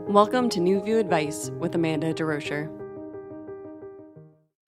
Welcome to New View Advice with Amanda DeRocher.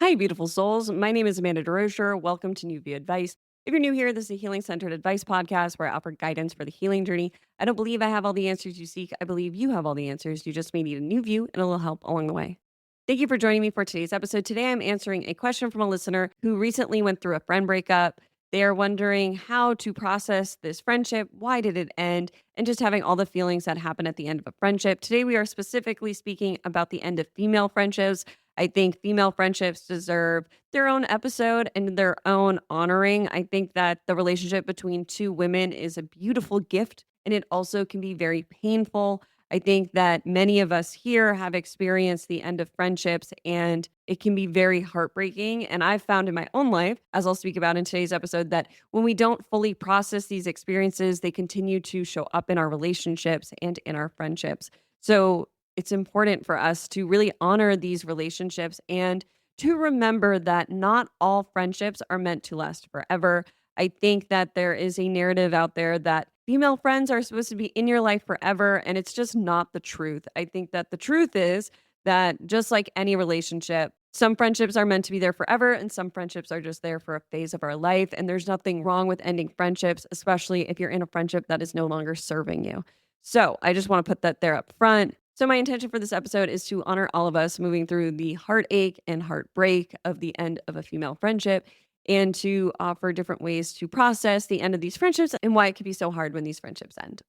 Hi, beautiful souls. My name is Amanda DeRocher. Welcome to New View Advice. If you're new here, this is a healing-centered advice podcast where I offer guidance for the healing journey. I don't believe I have all the answers you seek. I believe you have all the answers. You just may need a new view and a little help along the way. Thank you for joining me for today's episode. Today, I'm answering a question from a listener who recently went through a friend breakup. They are wondering how to process this friendship, why did it end, and just having all the feelings that happen at the end of a friendship. Today, we are specifically speaking about the end of female friendships. I think female friendships deserve their own episode and their own honoring. I think that the relationship between two women is a beautiful gift, and it also can be very painful. I think that many of us here have experienced the end of friendships, and it can be very heartbreaking. And I've found in my own life, as I'll speak about in today's episode, that when we don't fully process these experiences, they continue to show up in our relationships and in our friendships. So it's important for us to really honor these relationships and to remember that not all friendships are meant to last forever. I think that there is a narrative out there that female friends are supposed to be in your life forever, and it's just not the truth. I think that the truth is that just like any relationship, some friendships are meant to be there forever, and some friendships are just there for a phase of our life. And there's nothing wrong with ending friendships, especially if you're in a friendship that is no longer serving you. So I just want to put that there up front. So my intention for this episode is to honor all of us moving through the heartache and heartbreak of the end of a female friendship, and to offer different ways to process the end of these friendships and why it can be so hard when these friendships end.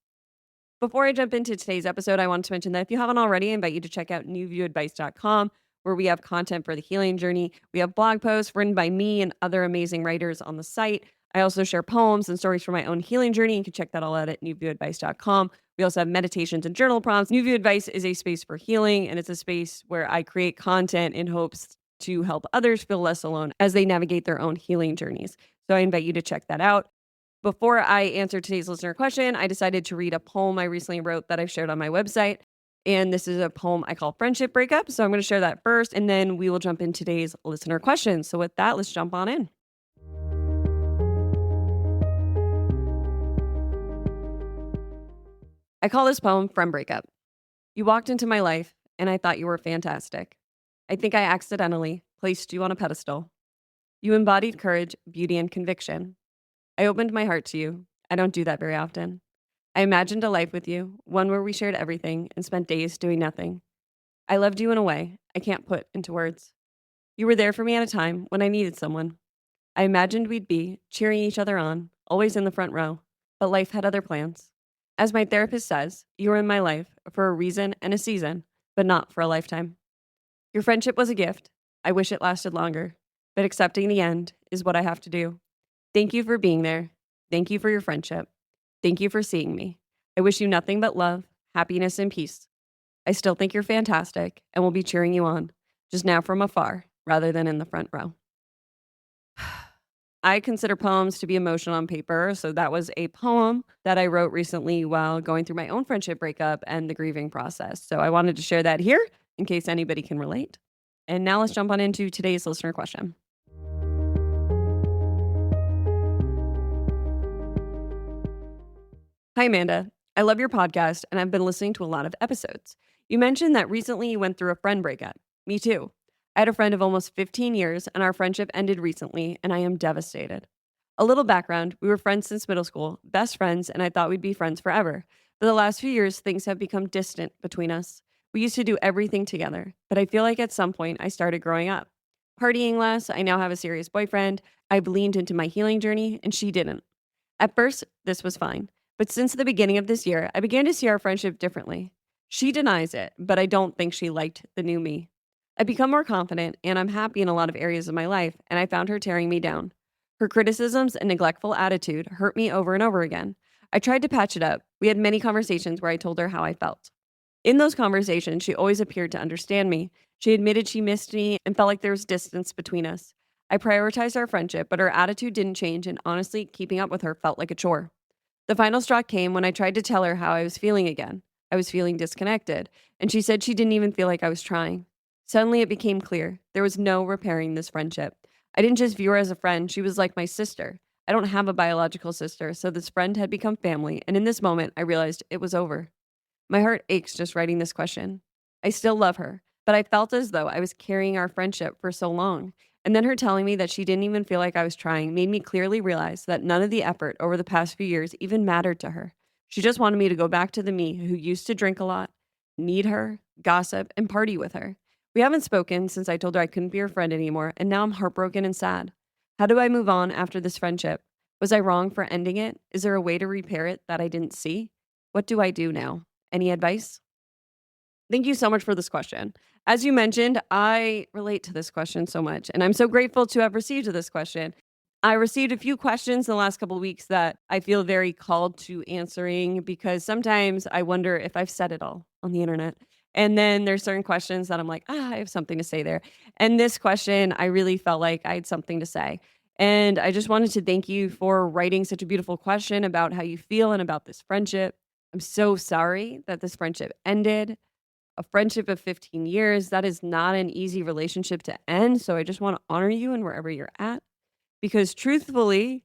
Before I jump into today's episode, I want to mention that if you haven't already, I invite you to check out newviewadvice.com, where we have content for the healing journey. We have blog posts written by me and other amazing writers on the site. I also share poems and stories from my own healing journey. You can check that all out at newviewadvice.com. We also have meditations and journal prompts. New View Advice is a space for healing, and it's a space where I create content in hopes to help others feel less alone as they navigate their own healing journeys. So I invite you to check that out. Before I answer today's listener question, I decided to read a poem I recently wrote that I've shared on my website. And this is a poem I call Friendship Breakup. So I'm going to share that first, and then we will jump into today's listener question. So with that, let's jump on in. I call this poem Friend Breakup. You walked into my life, and I thought you were fantastic. I think I accidentally placed you on a pedestal. You embodied courage, beauty, and conviction. I opened my heart to you. I don't do that very often. I imagined a life with you, one where we shared everything and spent days doing nothing. I loved you in a way I can't put into words. You were there for me at a time when I needed someone. I imagined we'd be cheering each other on, always in the front row, but life had other plans. As my therapist says, you were in my life for a reason and a season, but not for a lifetime. Your friendship was a gift. I wish it lasted longer, but accepting the end is what I have to do. Thank you for being there. Thank you for your friendship. Thank you for seeing me. I wish you nothing but love, happiness, and peace. I still think you're fantastic and will be cheering you on, just now from afar rather than in the front row. I consider poems to be emotional on paper, so that was a poem that I wrote recently while going through my own friendship breakup and the grieving process. So I wanted to share that here in case anybody can relate. And now let's jump on into today's listener question. Hi, Amanda. I love your podcast, and I've been listening to a lot of episodes. You mentioned that recently you went through a friend breakup. Me too. I had a friend of almost 15 years, and our friendship ended recently, and I am devastated. A little background, we were friends since middle school, best friends, and I thought we'd be friends forever. For the last few years, things have become distant between us. We used to do everything together, but I feel like at some point I started growing up. Partying less, I now have a serious boyfriend. I've leaned into my healing journey, and she didn't. At first, this was fine, but since the beginning of this year, I began to see our friendship differently. She denies it, but I don't think she liked the new me. I've become more confident, and I'm happy in a lot of areas of my life, and I found her tearing me down. Her criticisms and neglectful attitude hurt me over and over again. I tried to patch it up. We had many conversations where I told her how I felt. In those conversations, she always appeared to understand me. She admitted she missed me and felt like there was distance between us. I prioritized our friendship, but her attitude didn't change, and honestly, keeping up with her felt like a chore. The final straw came when I tried to tell her how I was feeling again. I was feeling disconnected, and she said she didn't even feel like I was trying. Suddenly, it became clear there was no repairing this friendship. I didn't just view her as a friend, she was like my sister. I don't have a biological sister, so this friend had become family, and in this moment, I realized it was over. My heart aches just writing this question. I still love her, but I felt as though I was carrying our friendship for so long. And then her telling me that she didn't even feel like I was trying made me clearly realize that none of the effort over the past few years even mattered to her. She just wanted me to go back to the me who used to drink a lot, need her, gossip, and party with her. We haven't spoken since I told her I couldn't be her friend anymore, and now I'm heartbroken and sad. How do I move on after this friendship? Was I wrong for ending it? Is there a way to repair it that I didn't see? What do I do now? Any advice? Thank you so much for this question. As you mentioned, I relate to this question so much, and I'm so grateful to have received this question. I received a few questions in the last couple of weeks that I feel very called to answering because sometimes I wonder if I've said it all on the internet. And then there's certain questions that I'm like, I have something to say there. And this question, I really felt like I had something to say. And I just wanted to thank you for writing such a beautiful question about how you feel and about this friendship. I'm so sorry that this friendship ended. A friendship of 15 years, that is not an easy relationship to end. So I just want to honor you and wherever you're at. Because truthfully,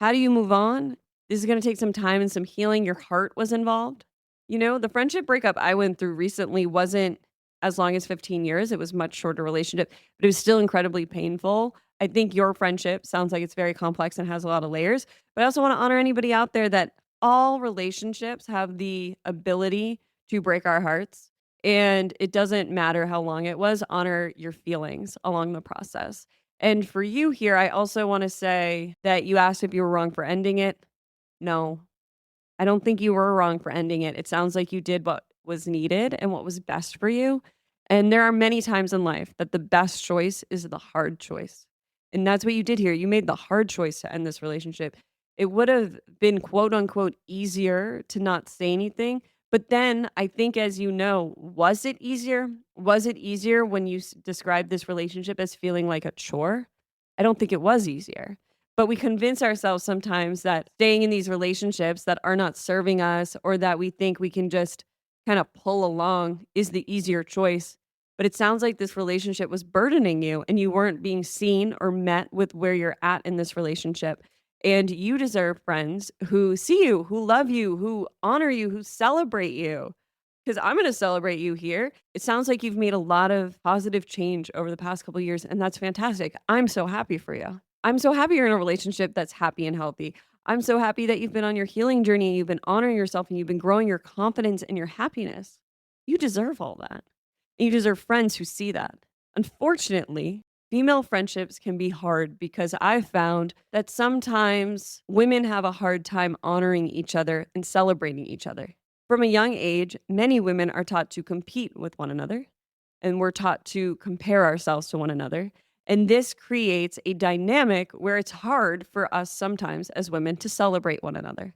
how do you move on? This is gonna take some time and some healing. Your heart was involved. You know, the friendship breakup I went through recently wasn't as long as 15 years. It was much shorter relationship, but it was still incredibly painful. I think your friendship sounds like it's very complex and has a lot of layers. But I also want to honor anybody out there that all relationships have the ability to break our hearts. And it doesn't matter how long it was, honor your feelings along the process. And for you here, I also wanna say that you asked if you were wrong for ending it. No, I don't think you were wrong for ending it. It sounds like you did what was needed and what was best for you. And there are many times in life that the best choice is the hard choice. And that's what you did here. You made the hard choice to end this relationship. It would have been quote unquote easier to not say anything. But then I think, as you know, was it easier? Was it easier when you described this relationship as feeling like a chore? I don't think it was easier. But we convince ourselves sometimes that staying in these relationships that are not serving us or that we think we can just kind of pull along is the easier choice. But it sounds like this relationship was burdening you and you weren't being seen or met with where you're at in this relationship. And you deserve friends who see you, who love you, who honor you, who celebrate you. Because I'm going to celebrate you here. It sounds like you've made a lot of positive change over the past couple of years, and that's fantastic. I'm so happy for you. I'm so happy you're in a relationship that's happy and healthy. I'm so happy that you've been on your healing journey and you've been honoring yourself and you've been growing your confidence and your happiness. You deserve all that. And you deserve friends who see that. Unfortunately, female friendships can be hard because I've found that sometimes women have a hard time honoring each other and celebrating each other. From a young age, many women are taught to compete with one another, and we're taught to compare ourselves to one another. And this creates a dynamic where it's hard for us sometimes as women to celebrate one another.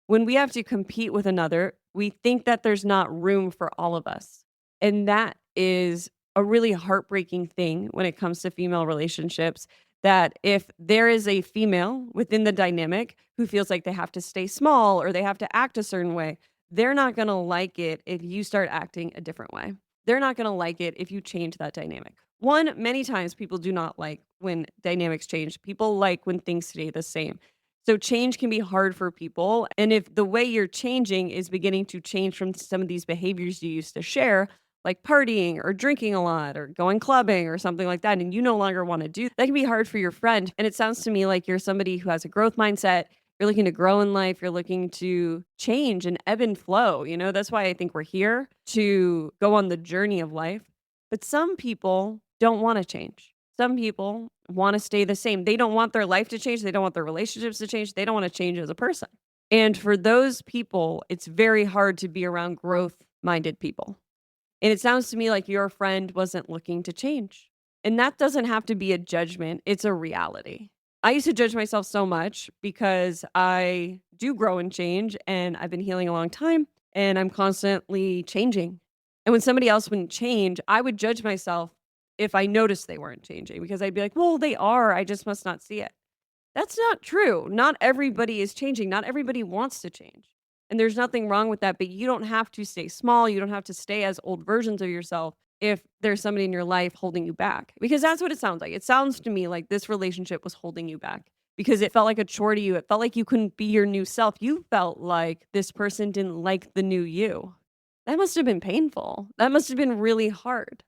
When we have to compete with another, we think that there's not room for all of us. And that is a really heartbreaking thing when it comes to female relationships. That if there is a female within the dynamic who feels like they have to stay small or they have to act a certain way, they're not going to like it if you start acting a different way. They're not going to like it if you change that dynamic. One, many times people do not like when dynamics change. People like when things stay the same. So change can be hard for people. And if the way you're changing is beginning to change from some of these behaviors you used to share, like partying or drinking a lot or going clubbing or something like that, and you no longer want to do that, can be hard for your friend. And it sounds to me like you're somebody who has a growth mindset. You're looking to grow in life. You're looking to change and ebb and flow. You know, that's why I think we're here to go on the journey of life. But some people don't want to change. Some people want to stay the same. They don't want their life to change. They don't want their relationships to change. They don't want to change as a person. And for those people, it's very hard to be around growth minded people. And it sounds to me like your friend wasn't looking to change. And that doesn't have to be a judgment, it's a reality. I used to judge myself so much because I do grow and change, and I've been healing a long time, and I'm constantly changing. And when somebody else wouldn't change, I would judge myself if I noticed they weren't changing because I'd be like, well, they are. I just must not see it. That's not true. Not everybody is changing. Not everybody wants to change. And there's nothing wrong with that, but you don't have to stay small. You don't have to stay as old versions of yourself if there's somebody in your life holding you back. Because that's what it sounds like. It sounds to me like this relationship was holding you back because it felt like a chore to you. It felt like you couldn't be your new self. You felt like this person didn't like the new you. That must have been painful. That must have been really hard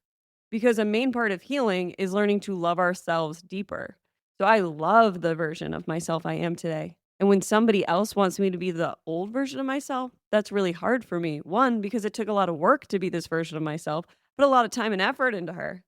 because a main part of healing is learning to love ourselves deeper. So I love the version of myself I am today. And when somebody else wants me to be the old version of myself, that's really hard for me. One, because it took a lot of work to be this version of myself, put a lot of time and effort into her.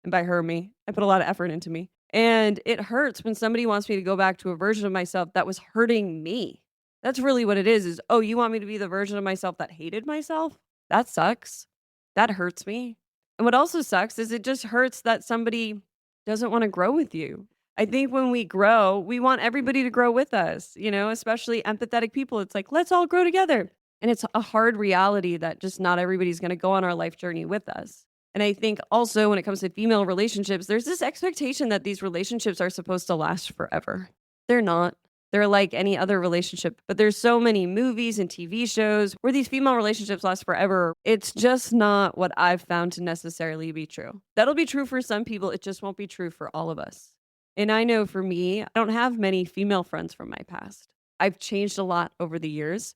And by her, me, I put a lot of effort into me. And it hurts when somebody wants me to go back to a version of myself that was hurting me. That's really what it is, oh, you want me to be the version of myself that hated myself? That sucks. That hurts me. And what also sucks is it just hurts that somebody doesn't wanna grow with you. I think when we grow, we want everybody to grow with us, especially empathetic people. It's like, "Let's all grow together." And it's a hard reality that just not everybody's gonna go on our life journey with us. And I think also when it comes to female relationships, there's this expectation that these relationships are supposed to last forever. They're not. They're like any other relationship, but there's so many movies and TV shows where these female relationships last forever. It's just not what I've found to necessarily be true. That'll be true for some people, it just won't be true for all of us. And I know for me, I don't have many female friends from my past. I've changed a lot over the years,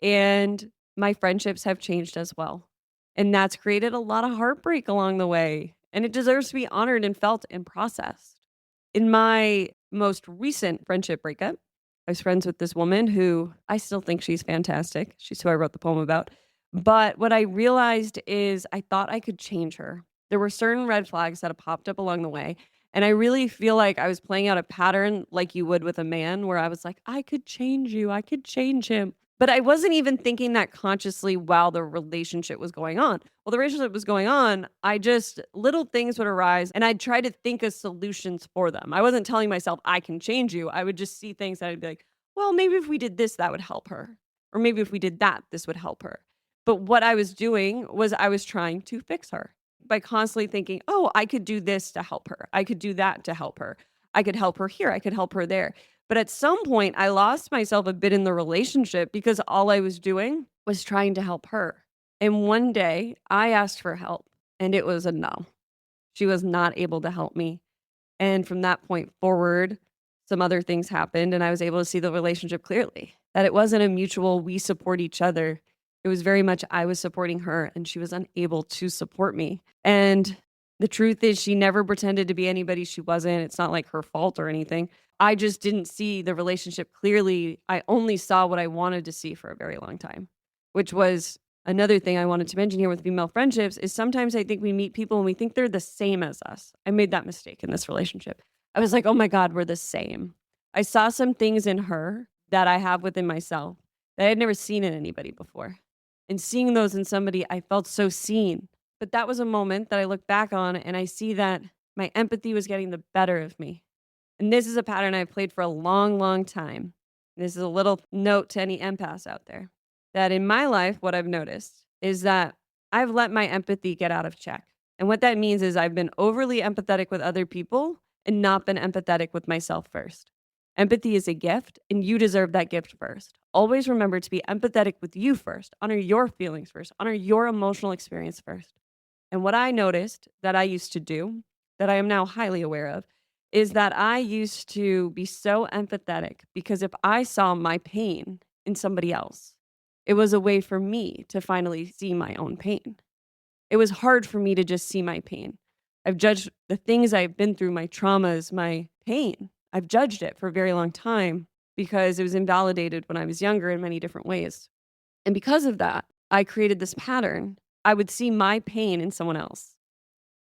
and my friendships have changed as well. And that's created a lot of heartbreak along the way, and it deserves to be honored and felt and processed. In my most recent friendship breakup, I was friends with this woman who I still think she's fantastic. She's who I wrote the poem about. But what I realized is I thought I could change her. There were certain red flags that have popped up along the way. And I really feel like I was playing out a pattern like you would with a man, where I was like, I could change you, I could change him. But I wasn't even thinking that consciously while the relationship was going on. While the relationship was going on, I just little things would arise and I'd try to think of solutions for them. I wasn't telling myself I can change you. I would just see things that I'd be like, well, maybe if we did this, that would help her. Or maybe if we did that, this would help her. But what I was doing was I was trying to fix her by constantly thinking, oh, I could do this to help her. I could do that to help her. I could help her here. I could help her there. But at some point, I lost myself a bit in the relationship because all I was doing was trying to help her. And one day I asked for help and it was a no. She was not able to help me. And from that point forward, some other things happened and I was able to see the relationship clearly. That it wasn't a mutual, we support each other. It was very much I was supporting her and she was unable to support me. And the truth is, she never pretended to be anybody she wasn't. It's not like her fault or anything. I just didn't see the relationship clearly. I only saw what I wanted to see for a very long time, which was another thing I wanted to mention here with female friendships is sometimes I think we meet people and we think they're the same as us. I made that mistake in this relationship. I was like, oh my God, we're the same. I saw some things in her that I have within myself that I had never seen in anybody before. And seeing those in somebody, I felt so seen. But that was a moment that I look back on and I see that my empathy was getting the better of me. And this is a pattern I've played for a long, long time. This is a little note to any empaths out there that in my life, what I've noticed is that I've let my empathy get out of check. And what that means is I've been overly empathetic with other people and not been empathetic with myself first. Empathy is a gift, and you deserve that gift first. Always remember to be empathetic with you first. Honor your feelings first. Honor your emotional experience first. And what I noticed that I used to do, that I am now highly aware of, is that I used to be so empathetic because if I saw my pain in somebody else, it was a way for me to finally see my own pain. It was hard for me to just see my pain. I've judged the things I've been through, my traumas, my pain. I've judged it for a very long time because it was invalidated when I was younger in many different ways. And because of that, I created this pattern. I would see my pain in someone else.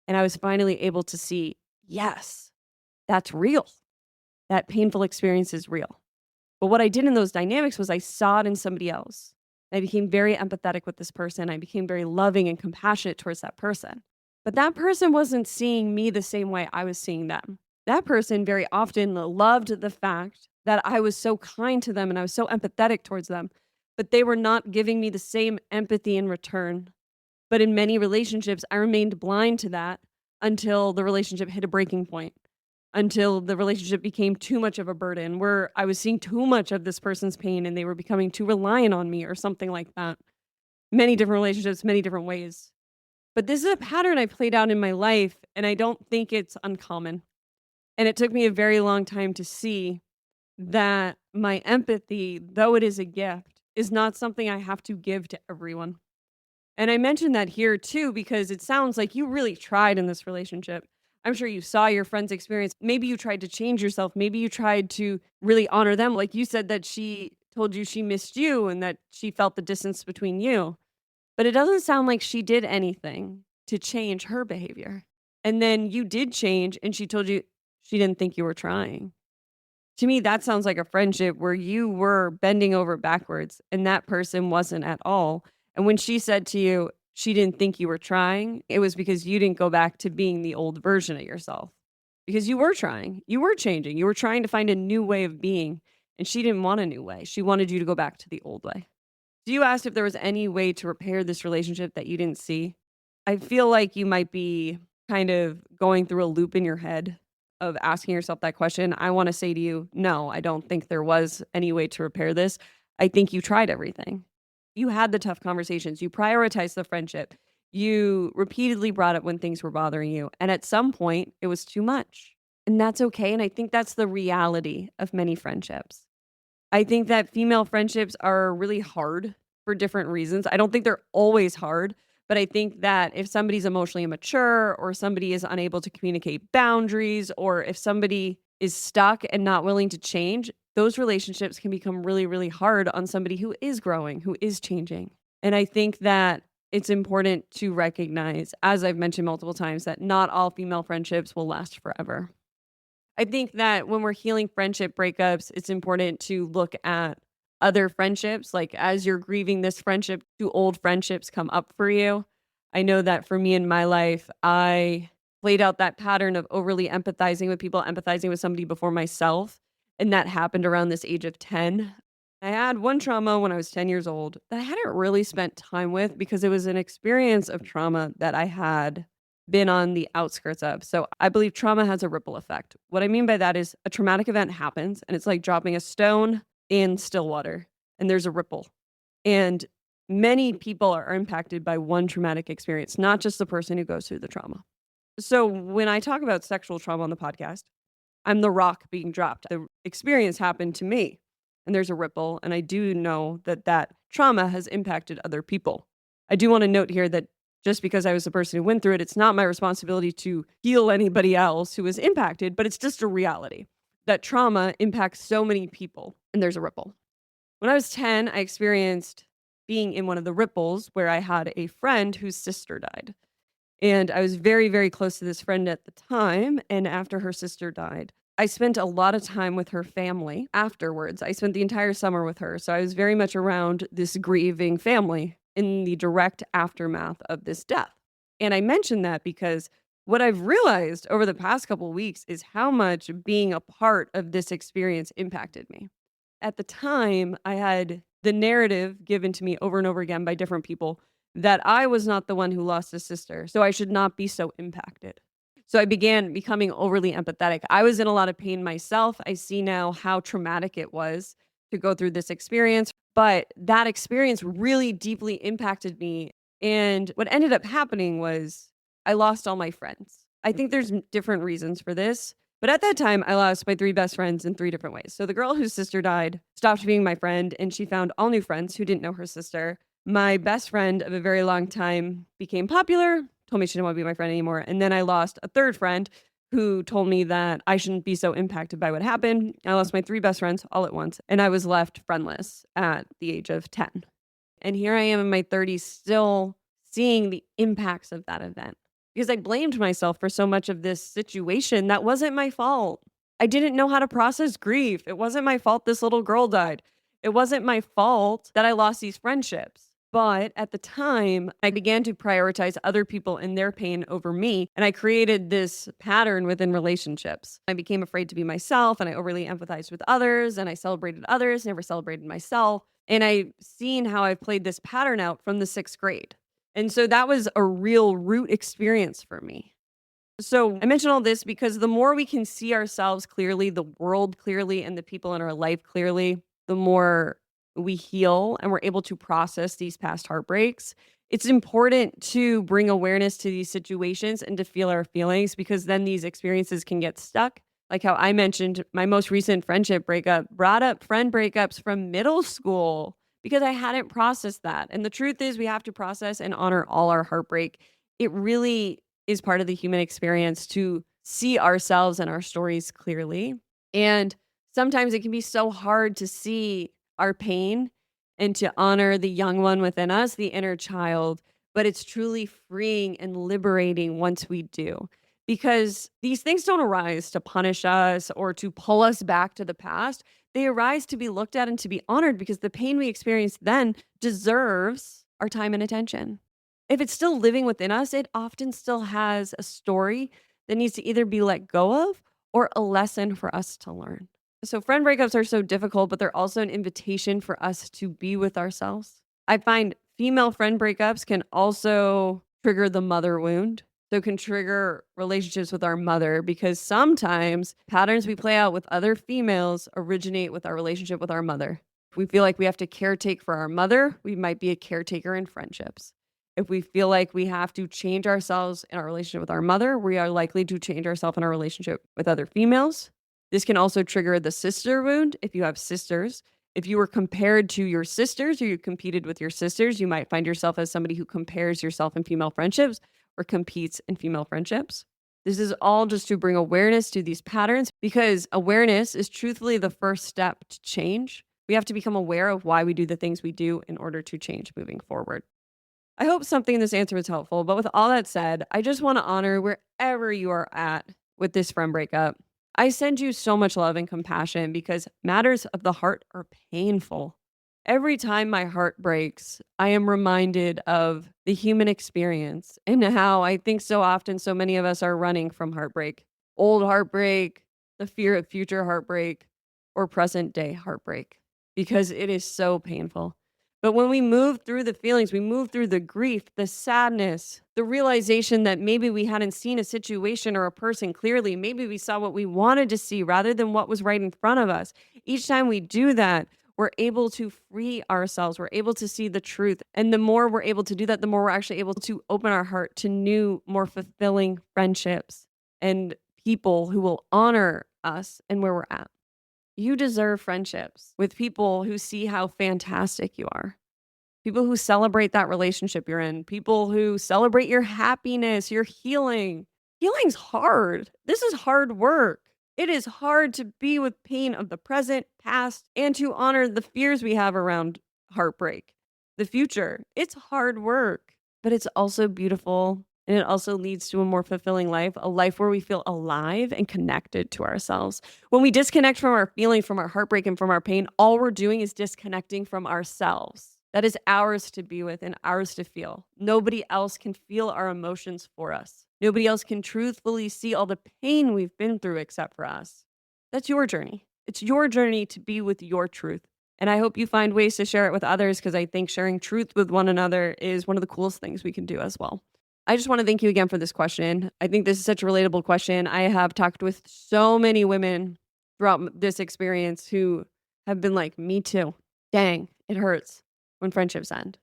And I was finally able to see, yes, that's real. That painful experience is real. But what I did in those dynamics was I saw it in somebody else. I became very empathetic with this person. I became very loving and compassionate towards that person. But that person wasn't seeing me the same way I was seeing them. That person very often loved the fact that I was so kind to them and I was so empathetic towards them, but they were not giving me the same empathy in return. But in many relationships, I remained blind to that until the relationship hit a breaking point, until the relationship became too much of a burden, where I was seeing too much of this person's pain and they were becoming too reliant on me or something like that. Many different relationships, many different ways. But this is a pattern I played out in my life, and I don't think it's uncommon. And it took me a very long time to see that my empathy, though it is a gift, is not something I have to give to everyone. And I mentioned that here too, because it sounds like you really tried in this relationship. I'm sure you saw your friend's experience. Maybe you tried to change yourself. Maybe you tried to really honor them. Like you said that she told you she missed you and that she felt the distance between you. But it doesn't sound like she did anything to change her behavior. And then you did change and she told you she didn't think you were trying. To me, that sounds like a friendship where you were bending over backwards and that person wasn't at all. And when she said to you, she didn't think you were trying, it was because you didn't go back to being the old version of yourself. Because you were trying, you were changing, you were trying to find a new way of being. And she didn't want a new way. She wanted you to go back to the old way. So you asked if there was any way to repair this relationship that you didn't see. I feel like you might be kind of going through a loop in your head of asking yourself that question. I want to say to you, no, I don't think there was any way to repair this. I think you tried everything. You had the tough conversations. You prioritized the friendship. You repeatedly brought up when things were bothering you. And at some point, it was too much. And that's okay. And I think that's the reality of many friendships. I think that female friendships are really hard for different reasons. I don't think they're always hard, but I think that if somebody's emotionally immature or somebody is unable to communicate boundaries or if somebody is stuck and not willing to change, those relationships can become really, really hard on somebody who is growing, who is changing. And I think that it's important to recognize, as I've mentioned multiple times, that not all female friendships will last forever. I think that when we're healing friendship breakups, it's important to look at other friendships. Like as you're grieving this friendship, do old friendships come up for you? I know that for me in my life, I played out that pattern of overly empathizing with people, empathizing with somebody before myself. And that happened around this age of 10. I had one trauma when I was 10 years old that I hadn't really spent time with because it was an experience of trauma that I had been on the outskirts of. So I believe trauma has a ripple effect. What I mean by that is a traumatic event happens and it's like dropping a stone in still water and there's a ripple. And many people are impacted by one traumatic experience, not just the person who goes through the trauma. So when I talk about sexual trauma on the podcast, I'm the rock being dropped. The experience happened to me and there's a ripple. And I do know that that trauma has impacted other people. I do want to note here that just because I was the person who went through it, it's not my responsibility to heal anybody else who was impacted, but it's just a reality that trauma impacts so many people and there's a ripple. When I was 10, I experienced being in one of the ripples where I had a friend whose sister died. And I was very, very close to this friend at the time. And after her sister died, I spent a lot of time with her family afterwards. I spent the entire summer with her. So I was very much around this grieving family in the direct aftermath of this death. And I mention that because what I've realized over the past couple of weeks is how much being a part of this experience impacted me. At the time, I had the narrative given to me over and over again by different people that I was not the one who lost a sister, so I should not be so impacted. So I began becoming overly empathetic. I was in a lot of pain myself. I see now how traumatic it was to go through this experience, but that experience really deeply impacted me. And what ended up happening was I lost all my friends. I think there's different reasons for this, but at that time, I lost my three best friends in three different ways. So the girl whose sister died stopped being my friend, and she found all new friends who didn't know her sister. My best friend of a very long time became popular, told me she didn't want to be my friend anymore. And then I lost a third friend who told me that I shouldn't be so impacted by what happened. I lost my three best friends all at once, and I was left friendless at the age of 10. And here I am in my 30s still seeing the impacts of that event because I blamed myself for so much of this situation that wasn't my fault. I didn't know how to process grief. It wasn't my fault this little girl died. It wasn't my fault that I lost these friendships. But at the time, I began to prioritize other people and their pain over me. And I created this pattern within relationships. I became afraid to be myself and I overly empathized with others and I celebrated others, never celebrated myself. And I've seen how I've played this pattern out from the 6th grade. And so that was a real root experience for me. So I mention all this because the more we can see ourselves clearly, the world clearly, and the people in our life clearly, the more we heal and we're able to process these past heartbreaks. It's important to bring awareness to these situations and to feel our feelings because then these experiences can get stuck. Like how I mentioned, my most recent friendship breakup brought up friend breakups from middle school because I hadn't processed that. And the truth is, we have to process and honor all our heartbreak. It really is part of the human experience to see ourselves and our stories clearly. And sometimes it can be so hard to see our pain and to honor the young one within us, the inner child. But it's truly freeing and liberating once we do. Because these things don't arise to punish us or to pull us back to the past. They arise to be looked at and to be honored because the pain we experienced then deserves our time and attention. If it's still living within us, it often still has a story that needs to either be let go of or a lesson for us to learn. So, friend breakups are so difficult, but they're also an invitation for us to be with ourselves. I find female friend breakups can also trigger the mother wound. So, can trigger relationships with our mother because sometimes patterns we play out with other females originate with our relationship with our mother. If we feel like we have to caretake for our mother, we might be a caretaker in friendships. If we feel like we have to change ourselves in our relationship with our mother, we are likely to change ourselves in our relationship with other females. This can also trigger the sister wound if you have sisters. If you were compared to your sisters or you competed with your sisters, you might find yourself as somebody who compares yourself in female friendships or competes in female friendships. This is all just to bring awareness to these patterns because awareness is truthfully the first step to change. We have to become aware of why we do the things we do in order to change moving forward. I hope something in this answer was helpful, but with all that said, I just want to honor wherever you are at with this friend breakup. I send you so much love and compassion because matters of the heart are painful. Every time my heart breaks, I am reminded of the human experience and how I think so often so many of us are running from heartbreak. Old heartbreak, the fear of future heartbreak, or present day heartbreak because it is so painful. But when we move through the feelings, we move through the grief, the sadness, the realization that maybe we hadn't seen a situation or a person clearly. Maybe we saw what we wanted to see rather than what was right in front of us. Each time we do that, we're able to free ourselves. We're able to see the truth. And the more we're able to do that, the more we're actually able to open our heart to new, more fulfilling friendships and people who will honor us and where we're at. You deserve friendships with people who see how fantastic you are, people who celebrate that relationship you're in, people who celebrate your happiness, your healing. Healing's hard. This is hard work. It is hard to be with pain of the present, past, and to honor the fears we have around heartbreak, the future. It's hard work, but it's also beautiful. And it also leads to a more fulfilling life, a life where we feel alive and connected to ourselves. When we disconnect from our feelings, from our heartbreak, and from our pain, all we're doing is disconnecting from ourselves. That is ours to be with and ours to feel. Nobody else can feel our emotions for us. Nobody else can truthfully see all the pain we've been through except for us. That's your journey. It's your journey to be with your truth. And I hope you find ways to share it with others because I think sharing truth with one another is one of the coolest things we can do as well. I just want to thank you again for this question. I think this is such a relatable question. I have talked with so many women throughout this experience who have been like, me too. Dang, it hurts when friendships end.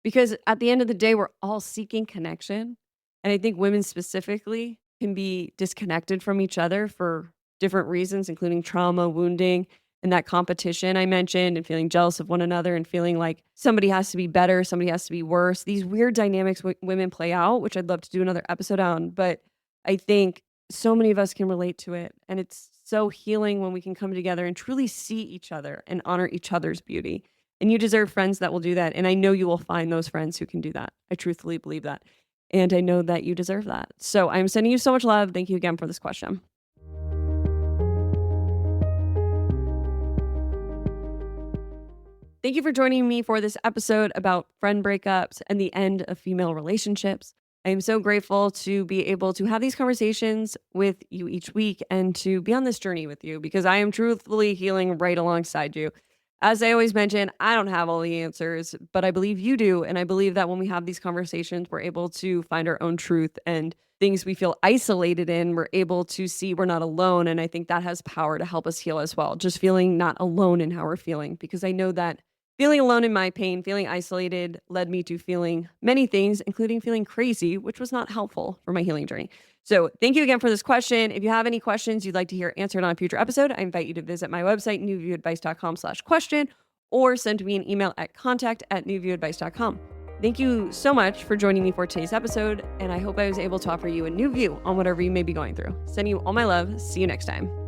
Because at the end of the day, we're all seeking connection. And I think women specifically can be disconnected from each other for different reasons, including trauma, wounding, and that competition I mentioned, and feeling jealous of one another and feeling like somebody has to be better, somebody has to be worse. These weird dynamics women play out, which I'd love to do another episode on. But I think so many of us can relate to it. And it's so healing when we can come together and truly see each other and honor each other's beauty. And you deserve friends that will do that. And I know you will find those friends who can do that. I truthfully believe that. And I know that you deserve that. So I'm sending you so much love. Thank you again for this question. Thank you for joining me for this episode about friend breakups and the end of female relationships. I am so grateful to be able to have these conversations with you each week and to be on this journey with you because I am truthfully healing right alongside you. As I always mention, I don't have all the answers, but I believe you do. And I believe that when we have these conversations, we're able to find our own truth and things we feel isolated in, we're able to see we're not alone. And I think that has power to help us heal as well. Just feeling not alone in how we're feeling, because I know that feeling alone in my pain, feeling isolated led me to feeling many things, including feeling crazy, which was not helpful for my healing journey. So thank you again for this question. If you have any questions you'd like to hear answered on a future episode, I invite you to visit my website, newviewadvice.com/question, or send me an email at contact@newviewadvice.com. Thank you so much for joining me for today's episode, and I hope I was able to offer you a new view on whatever you may be going through. Sending you all my love. See you next time.